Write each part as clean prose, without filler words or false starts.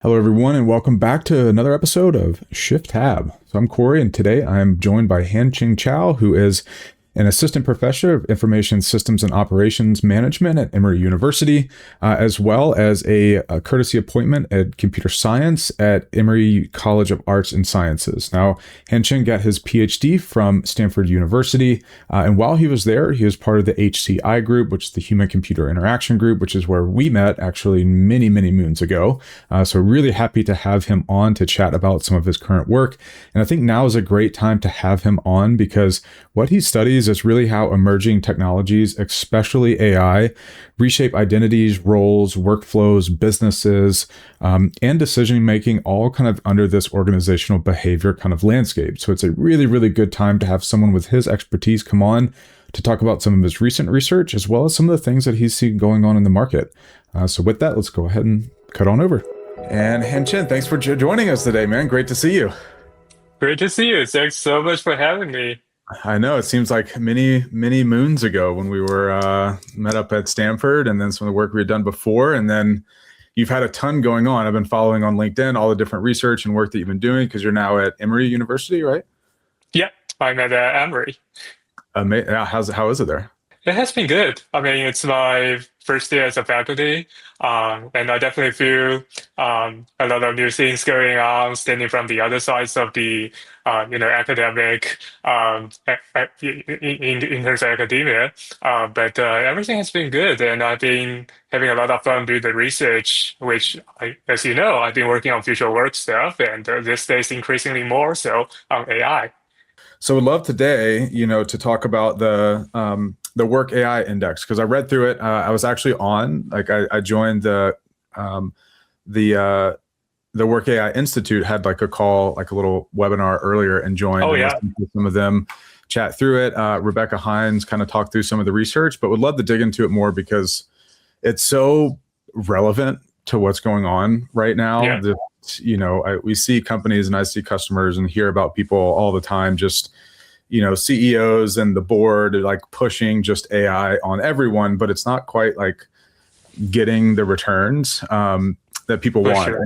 Hello, everyone, and welcome back to another episode of Shift Tab. So I'm Corey, and today I'm joined by Hancheng Cao, who is an assistant professor of information systems and operations management at Emory University, as well as a courtesy appointment at computer science at Emory College of Arts and Sciences. Now, Hancheng got his PhD from Stanford University, and while he was there, he was part of the HCI group, which is the Human Computer Interaction Group, which is where we met actually many, many moons ago. So really happy to have him on to chat about some of his current work. And I think now is a great time to have him on because what he studies is really how emerging technologies, especially AI, reshape identities, roles, workflows, businesses, and decision making, all kind of under this organizational behavior kind of landscape. So it's a really, really good time to have someone with his expertise come on to talk about some of his recent research, as well as some of the things that he's seen going on in the market. So with that, let's go ahead and cut on over. And Hanchen, thanks for joining us today, man. Great to see you. Great to see you. Thanks so much for having me. I know it seems like many, many moons ago when we were met up at Stanford, and then some of the work we had done before. And then you've had a ton going on. I've been following on LinkedIn all the different research and work that you've been doing because you're now at Emory University, right? Yeah, I'm at Emory. Yeah, how is it there? It has been good. I mean, it's my first year as a faculty, and I definitely feel a lot of new things going on, standing from the other sides of the academic in terms of academia. But everything has been good, and I've been having a lot of fun doing the research, which, as you know, I've been working on future work stuff, and these days increasingly more so on AI. So we'd love today, to talk about the Work AI Index because I read through it. I was actually on, I joined the Work AI Institute had like a call, like a little webinar earlier, and joined Oh and yeah. listened to some of them chat through it. Rebecca Hines kind of talked through some of the research, but would love to dig into it more because it's so relevant to what's going on right now. Yeah. We see companies and I see customers and hear about people all the time, just, CEOs and the board are like pushing just AI on everyone, but it's not quite like getting the returns that people For want. sure.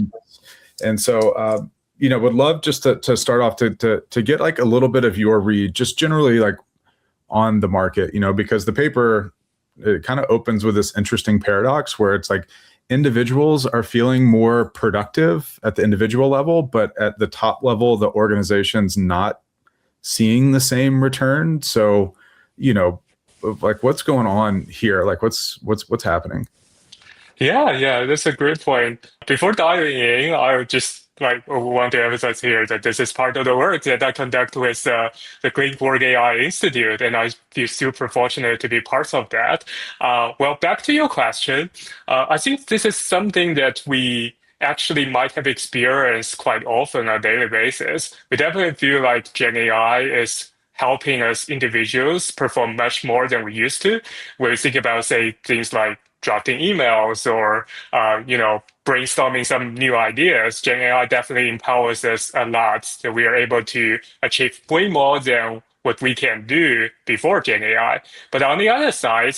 And so, would love just to start off to get like a little bit of your read, just generally like on the market, because the paper, it kind of opens with this interesting paradox where it's like individuals are feeling more productive at the individual level, but at the top level, the organization's not seeing the same return. So, like what's going on here? Like what's happening? Yeah, that's a great point. Before diving in, I would just want to emphasize here that this is part of the work that I conduct with the Great Work AI Institute, and I feel super fortunate to be part of that. Well, back to your question, I think this is something that we actually might have experienced quite often on a daily basis. We definitely feel like Gen AI is helping us individuals perform much more than we used to. When we think about, say, things like drafting emails or brainstorming some new ideas, Gen AI definitely empowers us a lot. So we are able to achieve way more than what we can do before Gen AI. But on the other side,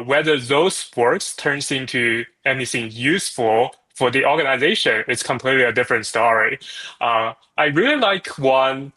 whether those works turns into anything useful for the organization, it's completely a different story. I really like one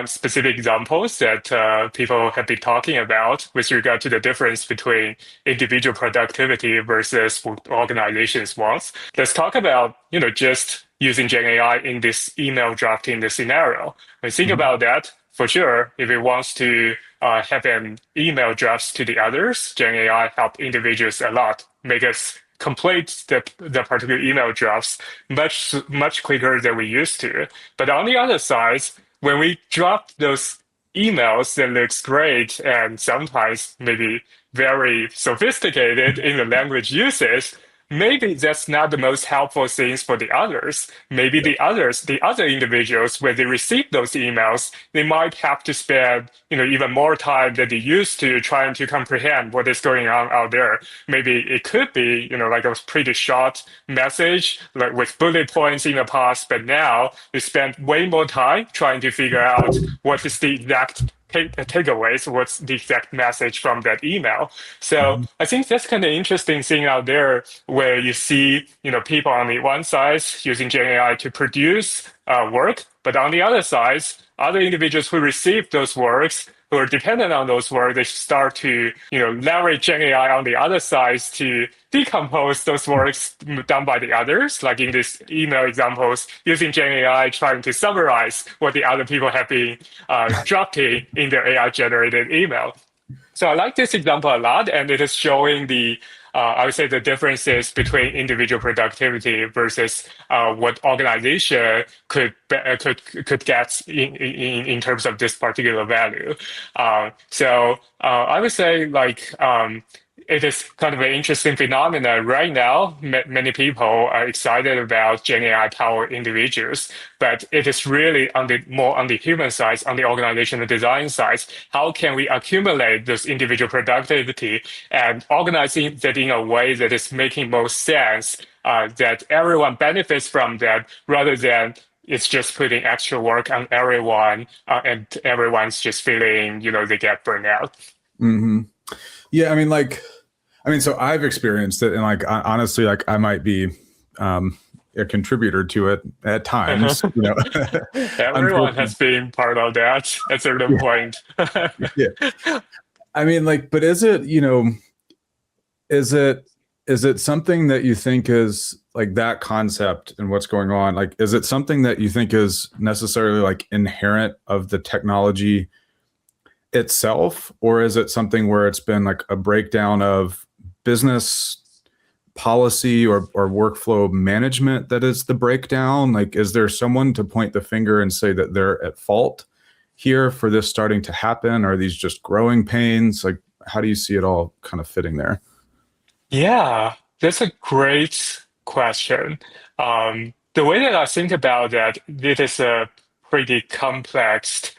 specific example that people have been talking about with regard to the difference between individual productivity versus what organizations wants. Let's talk about just using Gen AI in this email drafting the scenario. When you think Mhm. about that, for sure, if it wants to have an email drafts to the others, Gen AI help individuals a lot, make us complete the particular email drafts much quicker than we used to. But on the other side, when we drop those emails that looks great and sometimes maybe very sophisticated in the language usage, maybe that's not the most helpful things for the others. Maybe the other individuals, when they receive those emails, they might have to spend, even more time than they used to trying to comprehend what is going on out there. Maybe it could be, like a pretty short message, like with bullet points in the past, but now they spend way more time trying to figure out what is the exact takeaways, what's the exact message from that email. So Mhm. I think that's kind of interesting thing out there where you see, people on the one side using Gen AI to produce work, but on the other side, other individuals who receive those works, who are dependent on those work, they start to, leverage Gen AI on the other side to decompose those works done by the others, like in this email examples, using Gen AI trying to summarize what the other people have been drafting in their AI-generated email. So I like this example a lot, and it is showing I would say the differences between individual productivity versus what organization could get in terms of this particular value. I would say it is kind of an interesting phenomenon right now. Many people are excited about Gen AI powered individuals, but it is really more on the human side, on the organizational design side. How can we accumulate this individual productivity and organizing that in a way that is making most sense, that everyone benefits from that, rather than it's just putting extra work on everyone, and everyone's just feeling, they get burned out. Hmm. Yeah, so I've experienced it, and honestly, I might be a contributor to it at times. Everyone Unfortunately, has been part of that at a certain point. yeah. But is it is it something that you think is like that concept and what's going on? Like, is it something that you think is necessarily like inherent of the technology itself, or is it something where it's been like a breakdown of business policy or workflow management that is the breakdown? Like, is there someone to point the finger and say that they're at fault here for this starting to happen? Are these just growing pains? Like, how do you see it all kind of fitting there? Yeah, that's a great question. The way that I think about that, it is a pretty complex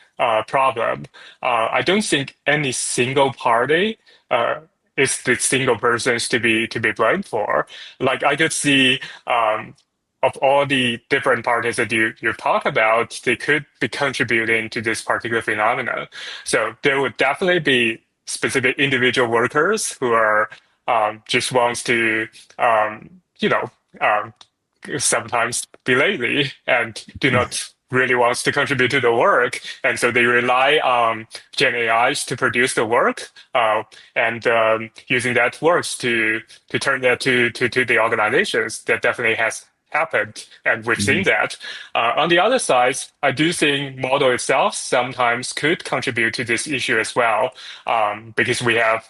problem. I don't think any single party uh, is the single persons to be blamed for. Like I could see, of all the different parties that you talk about, they could be contributing to this particular phenomenon. So there would definitely be specific individual workers who are just wants to, you know, um, sometimes be lazy and do not really wants to contribute to the work. And so they rely on Gen AIs to produce the work, and using that works to turn that to the organizations. That definitely has happened, and we've seen Mhm. that. On the other side, I do think model itself sometimes could contribute to this issue as well, because we have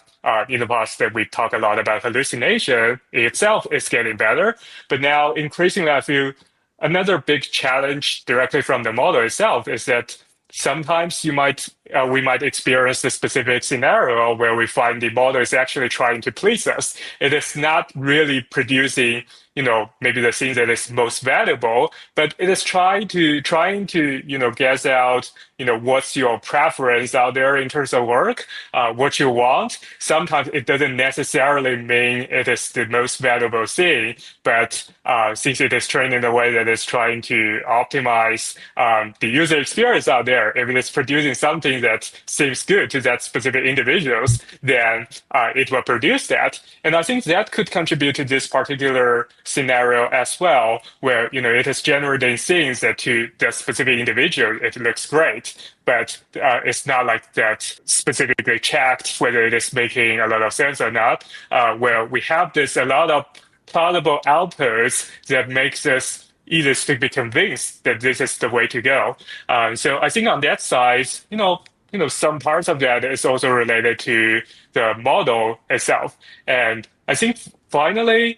in the past that we talk a lot about hallucination itself is getting better, but now increasingly I feel another big challenge directly from the model itself is that sometimes we might experience the specific scenario where we find the model is actually trying to please us. It is not really producing, maybe the thing that is most valuable, but it is trying to guess out, what's your preference out there in terms of work, what you want. Sometimes it doesn't necessarily mean it is the most valuable thing, but since it is trained in a way that is trying to optimize the user experience out there, if it is producing something that seems good to that specific individuals, then it will produce that. And I think that could contribute to this particular scenario as well, where it is generating things that to the specific individual it looks great, but it's not like that specifically checked whether it is making a lot of sense or not. Where we have this a lot of plausible outputs that makes us either to be convinced that this is the way to go. So I think on that side, some parts of that is also related to the model itself. And I think finally,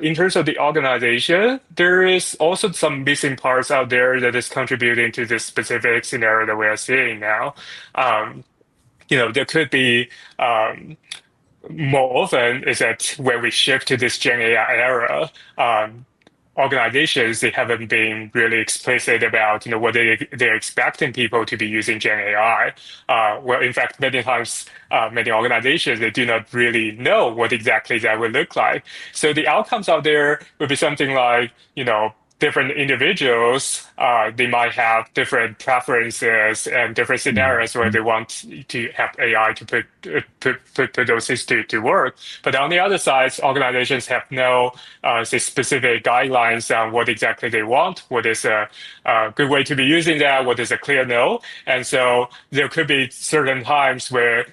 in terms of the organization, there is also some missing parts out there that is contributing to this specific scenario that we are seeing now. There could be more often is that when we shift to this Gen AI era, organizations they haven't been really explicit about what they're expecting people to be using Gen AI. Well, in fact, many times, many organizations they do not really know what exactly that would look like. So the outcomes out there would be something like different individuals, they might have different preferences and different scenarios where Mhm. they want to have AI to put those things to work. But on the other side, organizations have no say specific guidelines on what exactly they want, what is a good way to be using that, what is a clear no. And so there could be certain times where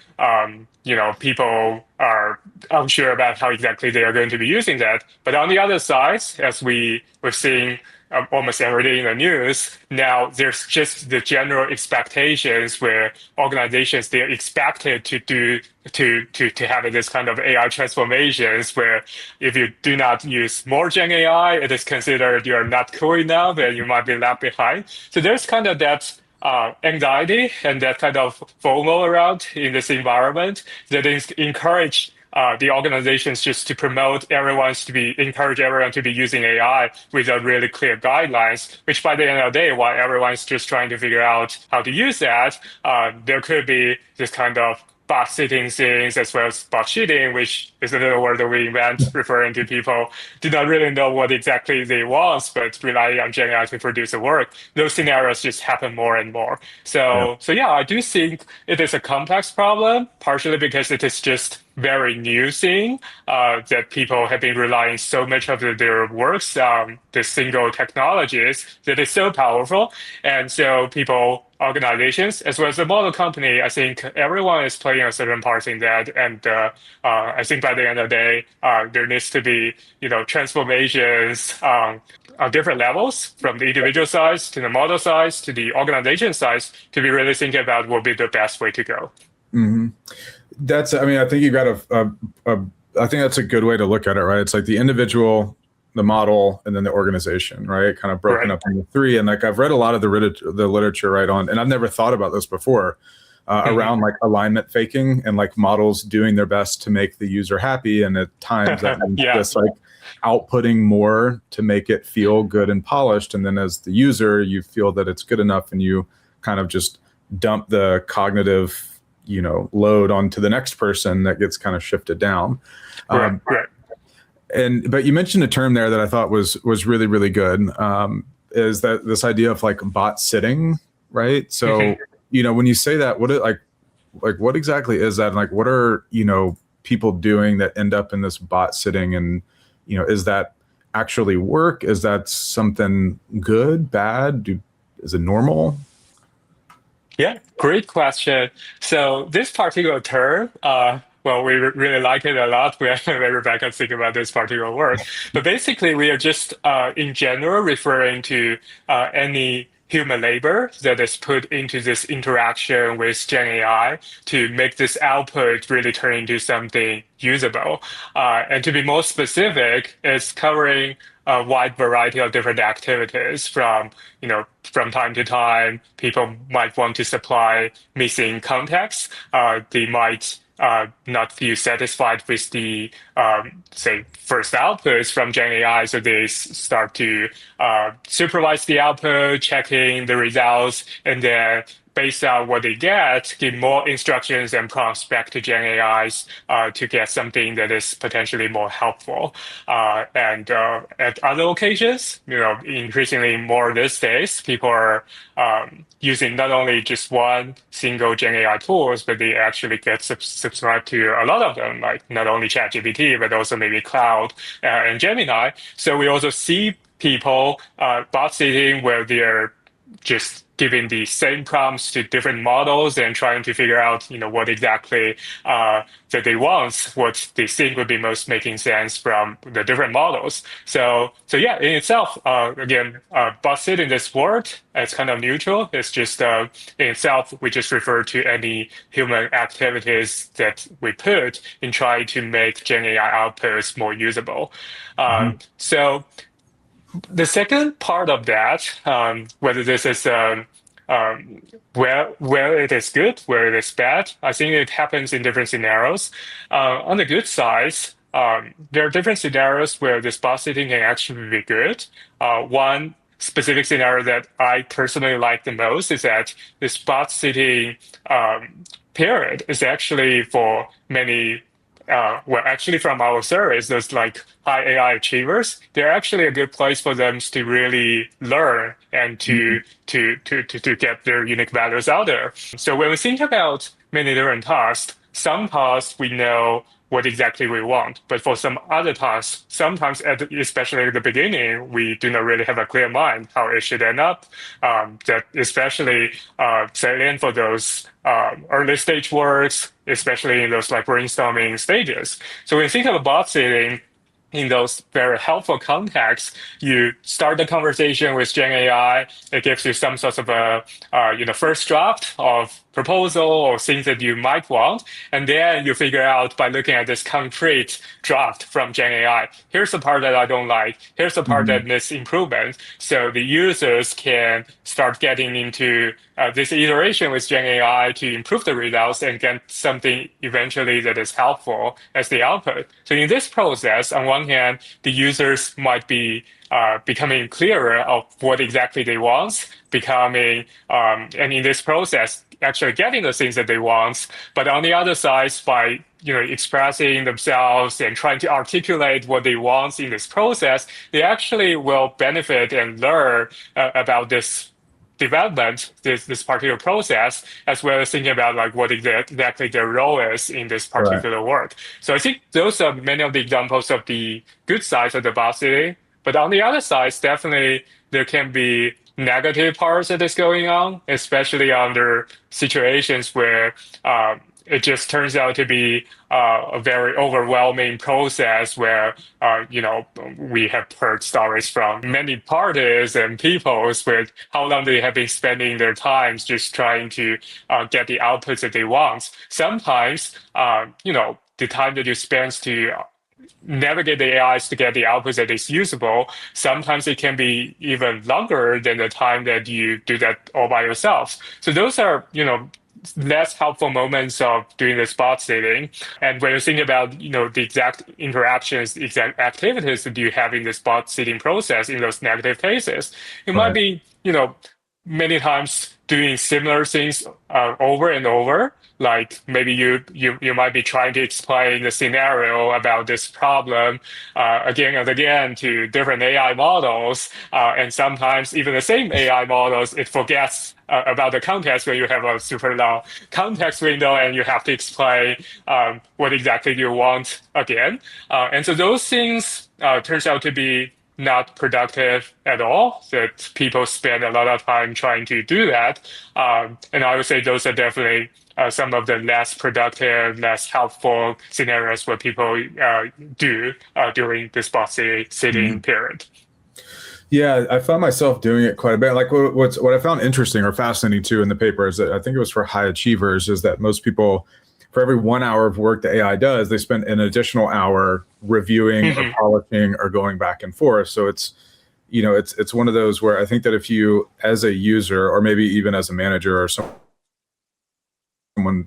people are unsure about how exactly they are going to be using that. But on the other side, as we're seeing almost every day in the news, now there's just the general expectations where organizations they're expected to do to have this kind of AI transformations where if you do not use more Gen AI, it is considered you're not cool enough and you might be left behind. So there's kind of that anxiety and that kind of FOMO around in this environment that is encourage the organizations just to encourage everyone to be using AI without really clear guidelines, which by the end of the day, while everyone's just trying to figure out how to use that, there could be this kind of Botshitting things as well as Botshitting, which is another word that we invent referring to people do not really know what exactly they want, but rely on Gen AI to produce the work. Those scenarios just happen more and more. Yeah. So yeah, I do think it is a complex problem, partially because it is just very new thing that people have been relying so much of their works on the single technologies that is so powerful. And so people, organizations, as well as the model company, I think everyone is playing a certain part in that. And I think by the end of the day, there needs to be, transformations on different levels, from the individual size to the model size to the organization size, to be really thinking about what would be the best way to go. Hmm. I mean, I think you got I think that's a good way to look at it, right? It's like the individual, the model, and then the organization, right? Kind of broken Right. up into three. And like I've read a lot of the literature, right, on, and I've never thought about this before, Hmm. around like alignment faking and like models doing their best to make the user happy, and at times that means Yeah. just like outputting more to make it feel good and polished, and then as the user, you feel that it's good enough, and you kind of just dump the cognitive load onto the next person that gets kind of shifted down. Right. um, Right. but you mentioned a term there that I thought was really really good. Is that this idea of like bot sitting, right? So Hmm. when you say that, like what exactly is that, and like what are people doing that end up in this bot sitting, and is that actually work? Is that something good, bad? Is it normal? Yeah, great question. So this particular term, well, we really like it a lot. We never back and think about this particular word, but basically we are just, in general, referring to any human labor that is put into this interaction with Gen AI to make this output really turn into something usable. And to be more specific, it's covering a wide variety of different activities from time to time, people might want to supply missing context. They might not feel satisfied with the, say, first outputs from Gen AI, so they start to supervise the output, checking the results, and then based on what they get, give more instructions and prompts back to Gen AIs to get something that is potentially more helpful. And at other occasions, increasingly more these days, people are using not only just one single Gen AI tools, but they actually get subscribed to a lot of them, like not only ChatGPT, but also maybe Cloud and Gemini. So we also see people bot sitting where they're just giving the same prompts to different models and trying to figure out, what exactly that they want, what they think would be most making sense from the different models. So yeah, in itself, again, busted in this word, it's kind of neutral. It's just in itself, we just refer to any human activities that we put in trying to make Gen AI outputs more usable. Mhm. So the second part of that, whether this is where it is good, where it is bad, I think it happens in different scenarios. On the good side, there are different scenarios where this boss sitting can actually be good. One specific scenario that I personally like the most is that this bot sitting period is actually for many well, actually from our surveys, those like high AI achievers, they're actually a good place for them to really learn and Mhm. to get their unique values out there. So when we think about many different tasks, some tasks we know what exactly we want, but for some other tasks, sometimes especially at the beginning, we do not really have a clear mind how it should end up. That especially salient for those early stage works, especially in those like brainstorming stages. So when you think of bot sitting in those very helpful contexts, you start the conversation with Gen AI. It gives you some sort of a first draft of proposal or things that you might want, and then you figure out by looking at this concrete draft from Gen AI. Here's the part that I don't like. Here's the part Mhm. that needs improvement. So the users can start getting into this iteration with Gen AI to improve the results and get something eventually that is helpful as the output. So in this process, on one hand, the users might be becoming clearer of what exactly they want, and in this process, actually getting the things that they want. But on the other side, by expressing themselves and trying to articulate what they want in this process, they actually will benefit and learn about this development, this particular process, as well as thinking about like what exactly their role is in this Right. particular work. So I think those are many of the examples of the good sides of the Botsitting. But on the other side, definitely there can be negative parts that is going on, especially under situations where it just turns out to be a very overwhelming process where we have heard stories from many parties and peoples with how long they have been spending their times just trying to get the outputs that they want. Sometimes, the time that you spend to navigate the AIs to get the outputs that is usable, sometimes it can be even longer than the time that you do that all by yourself. So those are, less helpful moments of doing the spot sitting. And when you think about, the exact interactions, the exact activities that you have in the spot sitting process in those negative cases, it might Right. be, many times doing similar things over and over. Like maybe you might be trying to explain the scenario about this problem again and again to different AI models, and sometimes even the same AI models it forgets about the context when you have a super long context window and you have to explain what exactly you want again. And so those things turns out to be not productive at all, that people spend a lot of time trying to do that. And I would say those are definitely some of the less productive, less helpful scenarios where people do during this boss sitting Mhm. period. Yeah, I found myself doing it quite a bit. Like what I found interesting or fascinating too in the paper is that I think it was for high achievers is that most people, for every 1 hour of work the AI does, they spend an additional hour reviewing or Hmm. polishing or going back and forth. So it's one of those where I think that if you, as a user or maybe even as a manager or someone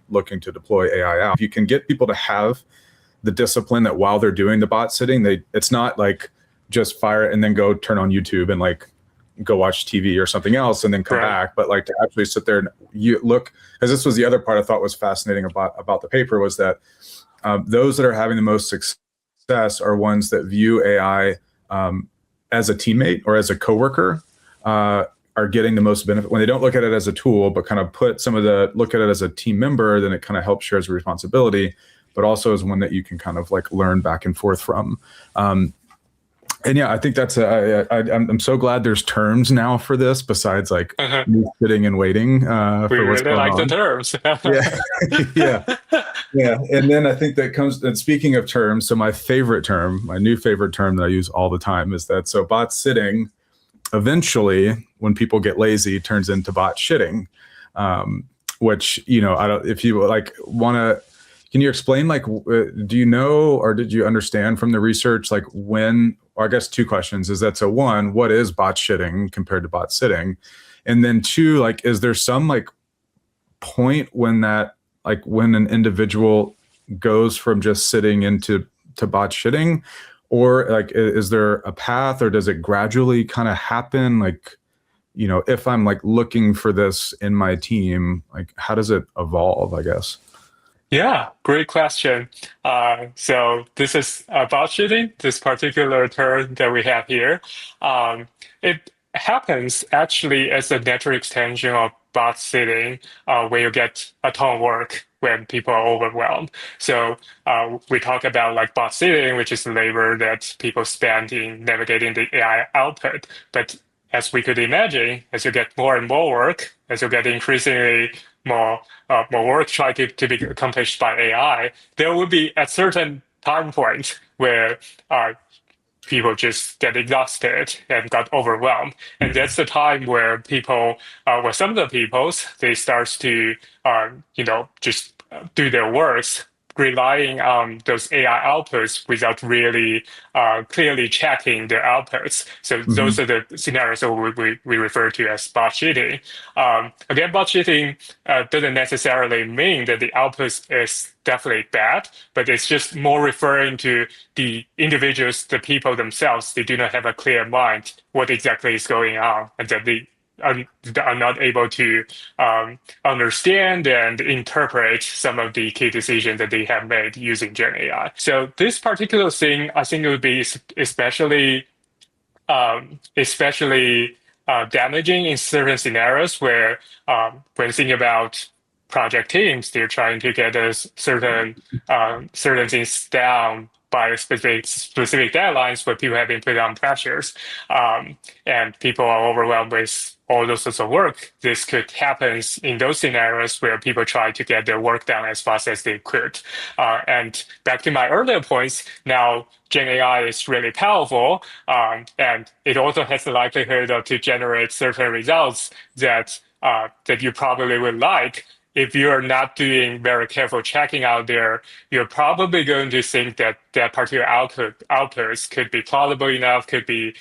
looking to deploy AI out, if you can get people to have the discipline that while they're doing the bot sitting, it's not like just fire it and then go turn on YouTube and like go watch TV or something else and then come Right. back, but like to actually sit there and you look, because this was the other part I thought was fascinating about the paper was that those that are having the most success are ones that view AI as a teammate or as a coworker. Are getting the most benefit when they don't look at it as a tool, but kind of look at it as a team member, then it kind of helps share the responsibility, but also as one that you can kind of like learn back and forth from. And yeah, I think I'm so glad there's terms now for this besides like Uh-huh. me sitting and waiting We for what's really going like the on. terms. Yeah. Yeah. Yeah. And then I think that comes, and speaking of terms, so my new favorite term that I use all the time is that so bot sitting eventually, when people get lazy, turns into bot shitting, which, I don't, if you like want to, can you explain, like, do you know, or did you understand from the research, like when, or I guess two questions is that, so one, what is bot shitting compared to bot sitting? And then two, like, is there some like point when an individual goes from just sitting into to bot shitting, or like is there a path, or does it gradually kind of happen? Like, if I'm like looking for this in my team, like how does it evolve, I guess? Yeah, great question. So this is Botshitting, this particular term that we have here. It happens actually as a natural extension of bot-sitting, where you get a ton of work when people are overwhelmed. So we talk about like bot-sitting, which is the labor that people spend in navigating the AI output. But as we could imagine, as you get more and more work, as you get increasingly more more work trying to be accomplished by AI, there will be a certain time point where people just get exhausted and got overwhelmed. And that's the time where people, where some of the peoples, they start to, just do their works, relying on those AI outputs without really clearly checking their outputs. So those Hmm. are the scenarios that we refer to as bot cheating. Again, bot cheating doesn't necessarily mean that the output is definitely bad, but it's just more referring to the individuals, the people themselves. They do not have a clear mind what exactly is going on, and that are not able to understand and interpret some of the key decisions that they have made using Gen AI. So this particular thing, I think it would be especially damaging in certain scenarios where when thinking about project teams, they're trying to get a certain things down by specific deadlines where people have been put on pressures, and people are overwhelmed with all those sorts of work. This could happen in those scenarios where people try to get their work done as fast as they could. And back to my earlier points, now Gen AI is really powerful, and it also has the likelihood to generate certain results that you probably would like. If you're not doing very careful checking out there, you're probably going to think that that particular outputs could be plausible enough, could be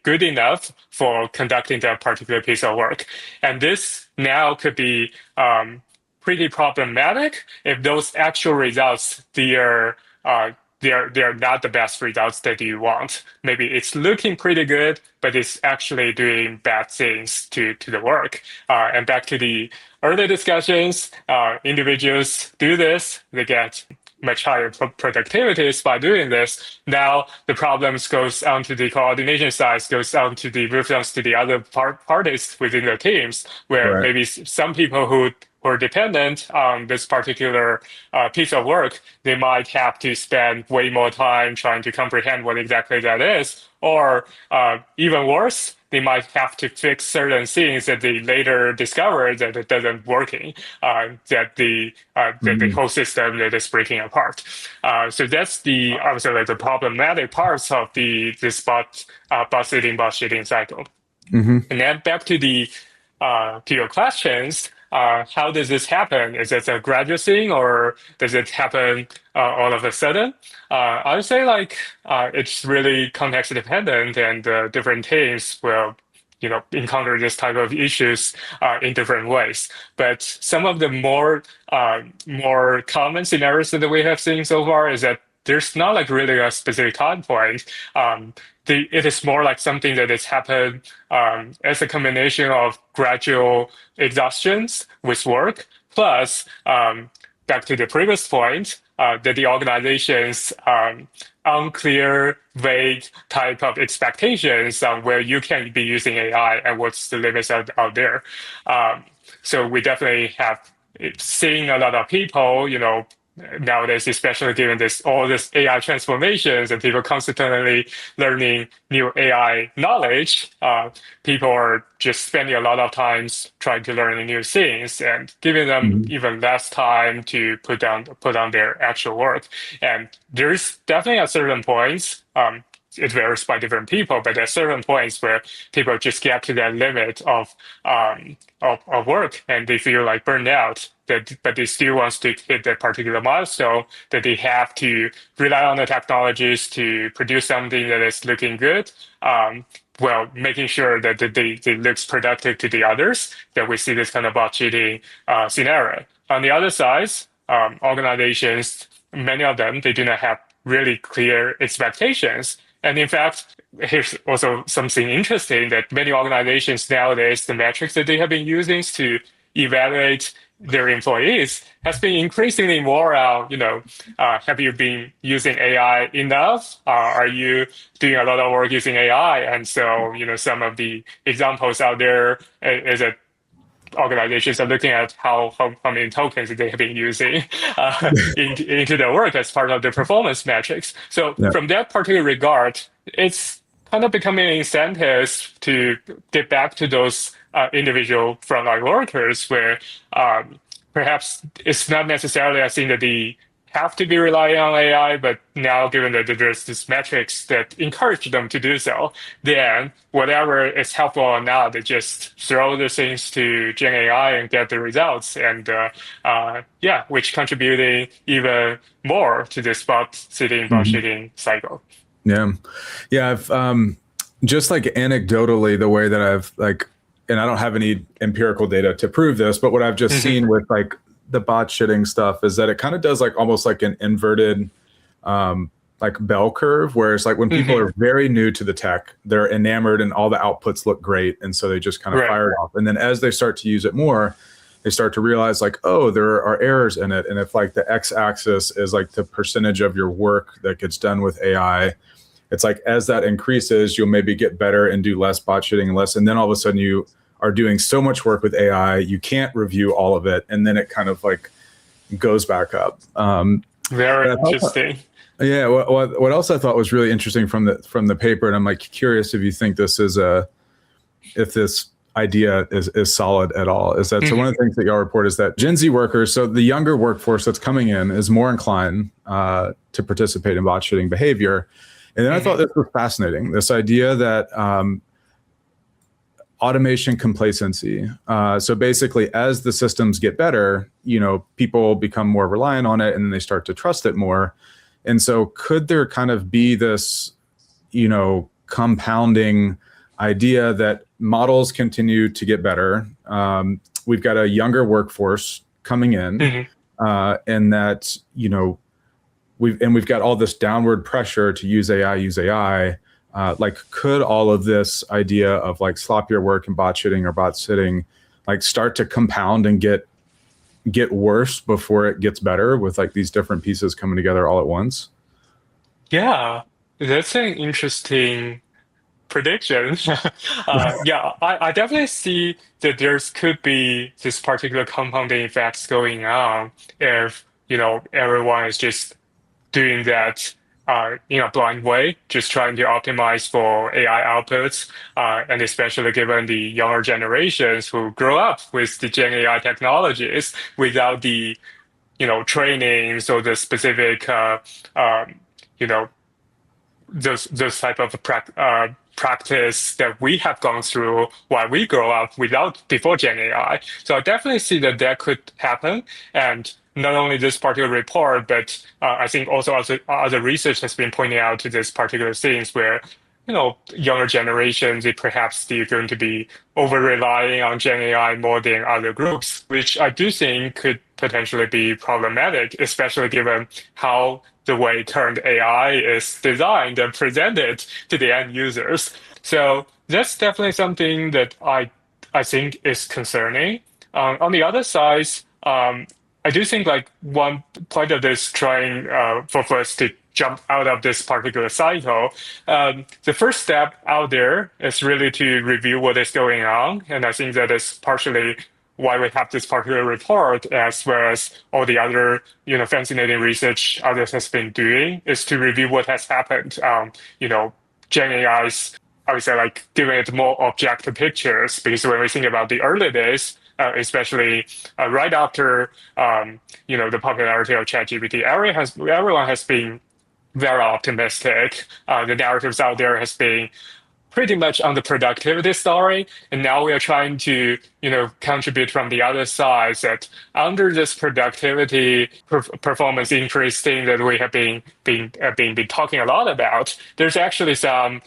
good enough for conducting that particular piece of work. And this now could be pretty problematic if those actual results they're not the best results that you want. Maybe it's looking pretty good, but it's actually doing bad things to the work. And back to the earlier discussions, individuals do this, they get much higher productivities by doing this. Now the problems goes on to the coordination side, goes on to the moves to the other parties within the teams, where Right. maybe some people who are dependent on this particular piece of work, they might have to spend way more time trying to comprehend what exactly that is, or even worse, they might have to fix certain things that they later discover that it doesn't working, that the Hmm. whole system that is breaking apart. So that's the obviously like the problematic parts of the this bot sitting cycle. Hmm. And then back to the to your questions, how does this happen? Is it a gradual thing, or does it happen all of a sudden? I would say like it's really context dependent, and different teams will encounter this type of issues in different ways. But some of the more common scenarios that we have seen so far is that there's not like really a specific time point. It is more like something that has happened as a combination of gradual exhaustions with work, plus back to the previous point, that the organization's unclear, vague type of expectations on where you can be using AI and what's the limits out there. Um, so we definitely have seen a lot of people, nowadays, especially given this all this AI transformations and people constantly learning new AI knowledge, people are just spending a lot of times trying to learn new things and giving them Hmm. even less time to put on their actual work. And there's definitely at certain points, it varies by different people, but at certain points where people just get to that limit of work and they feel like burned out, but they still wants to hit that particular milestone, that they have to rely on the technologies to produce something that is looking good. Well, making sure that they looks productive to the others, that we see this kind of bot cheating scenario. On the other side, organizations, many of them, they do not have really clear expectations. And in fact, here's also something interesting that many organizations nowadays, the metrics that they have been using to evaluate their employees has been increasingly more, have you been using AI enough? Are you doing a lot of work using AI? And so, some of the examples out there is that organizations are looking at how many tokens they have been using into their work as part of their performance metrics. So Yeah. from that particular regard, it's kind of becoming an incentive to get back to those individual frontline workers where perhaps it's not necessarily a thing that they have to be relying on AI, but now given that there's these metrics that encourage them to do so, then whatever is helpful or not, they just throw the things to Gen AI and get the results, and which contributing even more to this bot-sitting, Mhm. bot-shitting cycle. Yeah. Yeah. I've just like anecdotally, the way that I've like, and I don't have any empirical data to prove this, but what I've just Mhm. seen with like the bot shitting stuff is that it kind of does like almost like an inverted like bell curve, where it's like when people Mhm. are very new to the tech, they're enamored and all the outputs look great. And so they just kind of Right. fire it off. And then as they start to use it more, they start to realize like, oh, there are errors in it. And if like the x-axis is like the percentage of your work that gets done with AI, it's like as that increases, you'll maybe get better and do less bot shitting and less. And then all of a sudden you are doing so much work with AI, you can't review all of it. And then it kind of like goes back up. Very And I thought, interesting. yeah, what else I thought was really interesting from the paper, and I'm like curious if you think this is if this idea is solid at all, is that so one of Mhm. the things that y'all report is that Gen Z workers, so the younger workforce that's coming in, is more inclined to participate in bot shitting behavior. And then I thought Mhm. this was fascinating, this idea that automation complacency. So basically, as the systems get better, people become more reliant on it, and then they start to trust it more. And so, could there kind of be this, compounding idea that models continue to get better? We've got a younger workforce coming in, Mhm. and that we've got all this downward pressure to use AI. Like, could all of this idea of like sloppier work and bot shitting or bot sitting like start to compound and get worse before it gets better with like these different pieces coming together all at once? Yeah, that's an interesting prediction. I definitely see that there's could be this particular compounding effects going on if, everyone is just doing that in a blind way, just trying to optimize for AI outputs, and especially given the younger generations who grow up with the Gen AI technologies without the, trainings or the specific, you know, those type of practice that we have gone through while we grow up without before Gen AI. So I definitely see that that could happen, and not only this particular report, but I think also other research has been pointing out to this particular things where younger generations they perhaps still going to be over relying on Gen AI more than other groups, which I do think could potentially be problematic, especially given how the way current AI is designed and presented to the end users. So that's definitely something that I think is concerning. On the other side, I do think like one point of this trying for us to jump out of this particular cycle, the first step out there is really to review what is going on, and I think that is partially why we have this particular report, as well as all the other, fascinating research others has been doing, is to review what has happened. Gen AI's, I would say, like giving it more objective pictures, because when we think about the early days, especially right after, the popularity of ChatGPT, everyone has been very optimistic. The narratives out there has been pretty much on the productivity story. And now we are trying to, contribute from the other side that under this productivity performance increase thing that we have been talking a lot about, there's actually some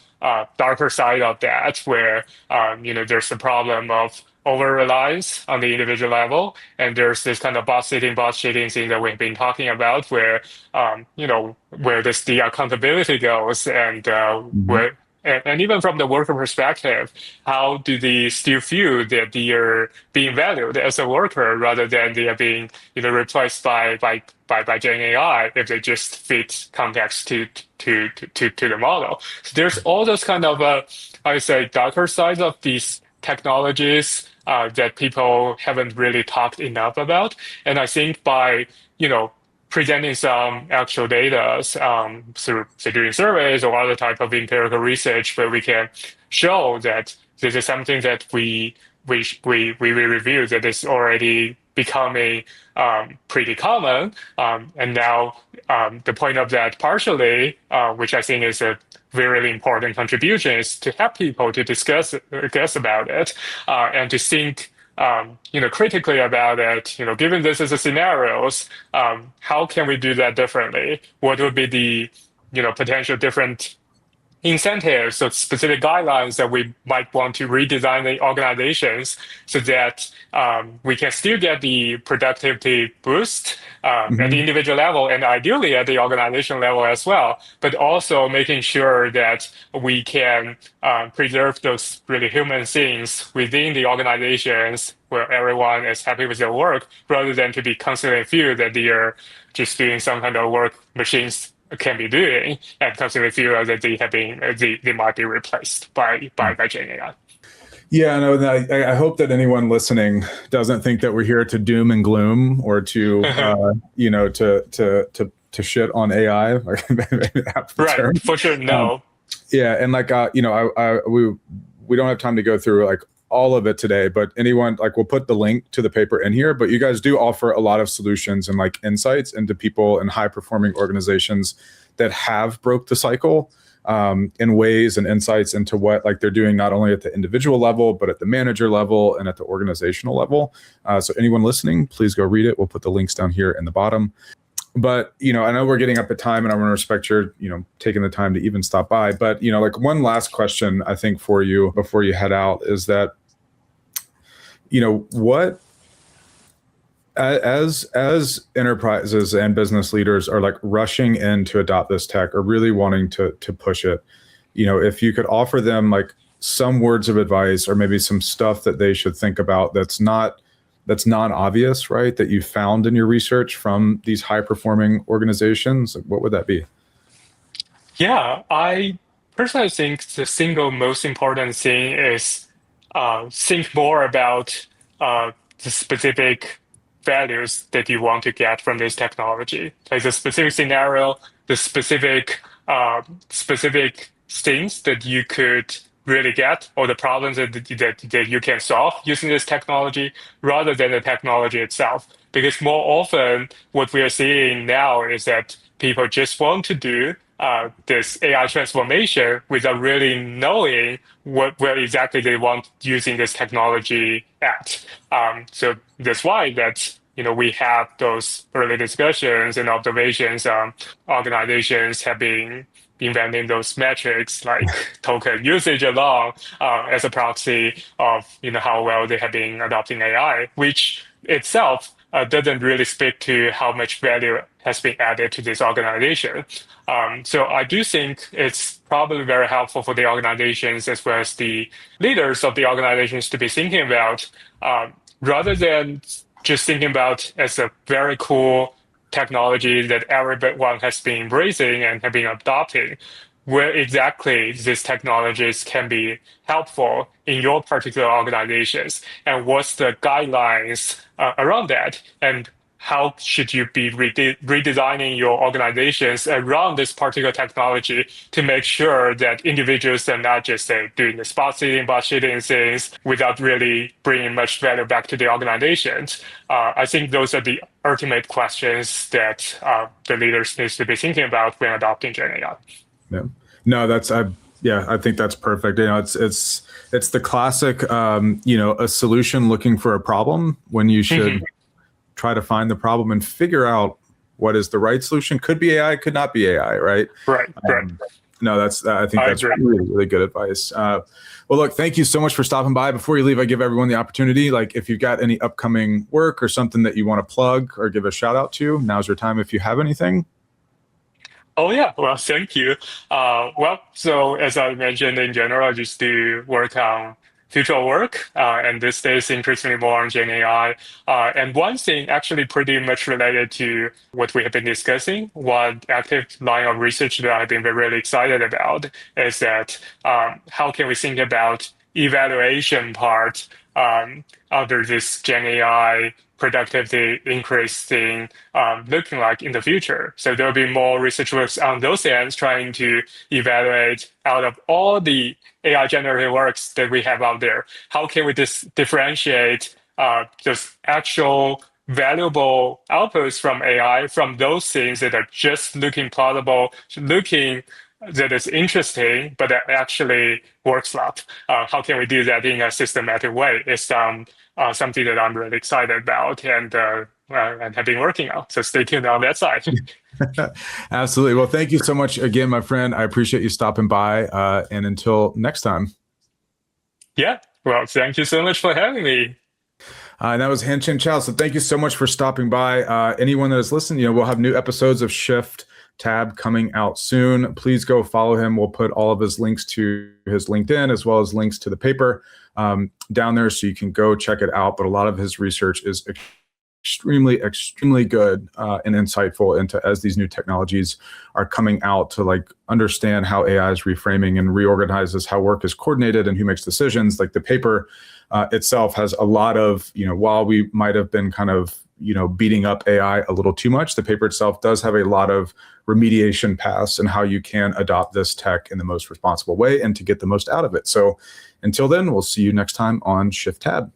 darker side of that where, there's the problem of over reliance on the individual level. And there's this kind of boss cheating thing that we've been talking about where, where this the accountability goes and Mhm. where and even from the worker perspective, how do they still feel that they are being valued as a worker rather than they are being replaced by Gen AI if they just fit context to the model. So there's all those kind of I would say darker sides of these technologies that people haven't really talked enough about. And I think by presenting some actual data through say, doing surveys or other type of empirical research where we can show that this is something that we review that is already becoming pretty common. And now the point of that partially, which I think is a very important contribution, is to help people to discuss about it and to think critically about it. Given this as a scenarios, how can we do that differently? What would be the potential different incentives or specific guidelines that we might want to redesign the organizations so that we can still get the productivity boost at the individual level and ideally at the organization level as well, but also making sure that we can preserve those really human things within the organizations where everyone is happy with their work rather than to be constantly feel that they are just doing some kind of work machines can be doing and constantly feel that they might be replaced by Gen AI. Yeah, no, I hope that anyone listening doesn't think that we're here to doom and gloom or to to shit on AI. Right, for sure, no. Yeah, and we don't have time to go through all of it today, but anyone we'll put the link to the paper in here, but you guys do offer a lot of solutions and insights into people in high performing organizations that have broke the cycle in ways and insights into what they're doing not only at the individual level, but at the manager level and at the organizational level. So anyone listening, please go read it. We'll put the links down here in the bottom. But, I know we're getting up at time and I want to respect your, taking the time to even stop by. But, one last question, I think, for you before you head out is that, what, as enterprises and business leaders are rushing in to adopt this tech or really wanting to push it, if you could offer them some words of advice or maybe some stuff that they should think about that's non-obvious, right? That you found in your research from these high-performing organizations, what would that be? Yeah, I personally think the single most important thing is think more about the specific values that you want to get from this technology, like the specific scenario, the specific things that you could really get, or the problems that you can solve using this technology rather than the technology itself. Because more often what we are seeing now is that people just want to do this AI transformation without really knowing where exactly they want using this technology at. So that's why we have those early discussions and observations. Organizations have been inventing those metrics like token usage alone as a proxy of how well they have been adopting AI, which itself doesn't really speak to how much value has been added to this organization. So I do think it's probably very helpful for the organizations as well as the leaders of the organizations to be thinking about, rather than just thinking about as a very cool technology that everyone has been embracing and have been adopting, where exactly these technologies can be helpful in your particular organizations, and what's the guidelines around that, and how should you be redesigning your organizations around this particular technology to make sure that individuals are not just doing the botshitting things without really bringing much value back to the organizations. I think those are the ultimate questions that the leaders need to be thinking about when adopting Gen AI. Yeah. No, I think that's perfect. It's the classic, a solution looking for a problem when you should try to find the problem and figure out what is the right solution. Could be AI, could not be AI, right? Right. No, I think that's really, really good advice. Well, look, thank you so much for stopping by. Before you leave, I give everyone the opportunity, if you've got any upcoming work or something that you want to plug or give a shout out to, now's your time if you have anything. Oh yeah, well, thank you. Well, so as I mentioned in general, I just do work on future work, and these days increasingly more on Gen AI. And one thing actually pretty much related to what we have been discussing, one active line of research that I've been really excited about is that how can we think about evaluation part under this Gen AI productivity increase thing looking like in the future. So there'll be more research works on those ends trying to evaluate out of all the AI generated works that we have out there, how can we differentiate just actual valuable outputs from AI from those things that are just looking plausible, looking that is interesting, but that actually works not. How can we do that in a systematic way? It's something that I'm really excited about and have been working on. So stay tuned on that side. Absolutely. Well, thank you so much again, my friend. I appreciate you stopping by. And until next time. Yeah. Well, thank you so much for having me. And that was Hancheng Cao. So thank you so much for stopping by. Anyone that is listening, we'll have new episodes of Shift Tab coming out soon. Please go follow him. We'll put all of his links to his LinkedIn as well as links to the paper down there so you can go check it out. But a lot of his research is extremely good and insightful into as these new technologies are coming out to like understand how AI is reframing and reorganizes how work is coordinated and who makes decisions. Like the paper itself has a lot of, while we might have been kind of, beating up AI a little too much, the paper itself does have a lot of remediation paths and how you can adopt this tech in the most responsible way and to get the most out of it. So until then, we'll see you next time on Shift Tab.